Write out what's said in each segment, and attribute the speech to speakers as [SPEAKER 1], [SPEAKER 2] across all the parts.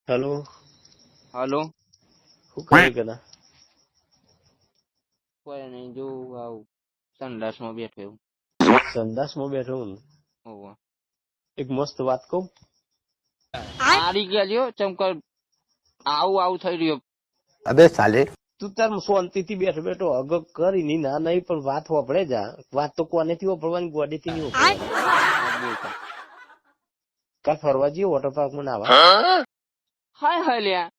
[SPEAKER 1] Hello.
[SPEAKER 2] હાલો.
[SPEAKER 1] શું કરે કદા?
[SPEAKER 2] કોઈ નહીં, જો આવું સંડાસમાં બેઠો એવું.
[SPEAKER 1] સંદાસમાં બેઠો હું.
[SPEAKER 2] હોવે.
[SPEAKER 1] એક મસ્ત વાત કહું.
[SPEAKER 2] આરી ગયા લ્યો ચમકર આવું થઈ રહ્યો.
[SPEAKER 3] અબે સાલે
[SPEAKER 1] તું તાર શાંતિથી બેઠો બેઠો અગગ કરી ની ના નહીં પણ વાત વાપરે જા. વાત તો કોનેથી વાપરવાની, ગોડેથી નહીં વાપરવાની. કાલ ફરવા જઈએ વોટર પાર્ક માં નાવા.
[SPEAKER 2] હાય લ્યા,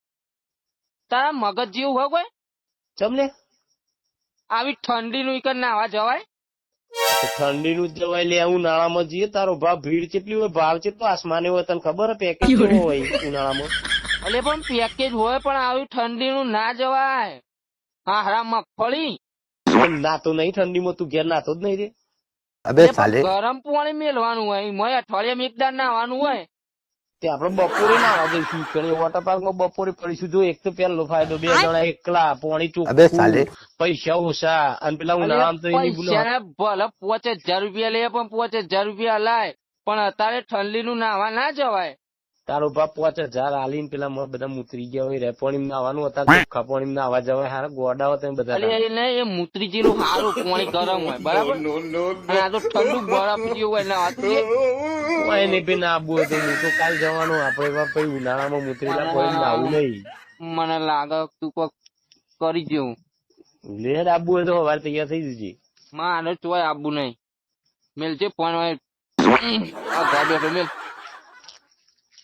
[SPEAKER 2] તારા મગજ જેવું હોય કોઈ?
[SPEAKER 1] ચમ લે?
[SPEAKER 2] આવી ઠંડી નું ઈકર નાવા જવાય?
[SPEAKER 1] ઠંડી નું જવાય લે. ઉનાળામાં જઈએ, તારો ભાવ ભીડ કેટલી હોય, ભાવ કેટલો આસમાને હોય તને ખબર હે? પેકેજ કેવો હોય ઉનાળામાં?
[SPEAKER 2] એટલે પણ પેકેજ હોય પણ આવી ઠંડી નું ના જવાય. હા હરા મગફળી
[SPEAKER 1] નાતો નહીં ઠંડીમાં, તું ઘેર નાતો જ નહીં રે.
[SPEAKER 3] અબે સાલે
[SPEAKER 2] ગરમ પાણી મેલવાનું હોય, મોય અઠવાડિયામાં એક દાડ નાવાનું હોય.
[SPEAKER 1] તે આપડે બપોરે નાવા જઈશું વોટર પાર્ક માં. બપોરે પડીશું. જો એક તો પેલો ફાયદો, 2 જણા એકલા, પાણી
[SPEAKER 3] અબે સાલે
[SPEAKER 1] ચોખ્ખું, પૈસા ઓછા. અને પેલા ઉનાળામાં તો એની ભૂલો.
[SPEAKER 2] પૈસા ભલે 5000 રૂપિયા લે પણ 5000 રૂપિયા લાય, પણ અત્યારે ઠંડી નું નાવા ના જવાય.
[SPEAKER 1] તારો બાપ 5000 આલીને પેલા બધા મૂતરી ગયા હોય. પાણી નાવાનું હતા, ચોખ્ખા પાણી નાવા જવાય. હારા ગોડા હોય તમે બધા.
[SPEAKER 2] એ મૂત્રી જેલું સારું પાણી ગરમ હોય, બરાબર? અને આ તો ઠંડુ બરફ જેવું હોય નાવાતું.
[SPEAKER 1] એને બી ના આબુ હોય તો હું તો કાલ જવાનું. આપડે પછી ઉનાળામાં મૂતરેલા પાણી નાવું નહીં.
[SPEAKER 2] મને લાગે તું કોક કરી જેવું.
[SPEAKER 1] લેર આબુ હોય તો સવારે તૈયાર થઈ જજે.
[SPEAKER 2] મારે ચોય આબુ નહીં. મેલ છે ફોન હોય. આ ઘર બેઠો મેલ.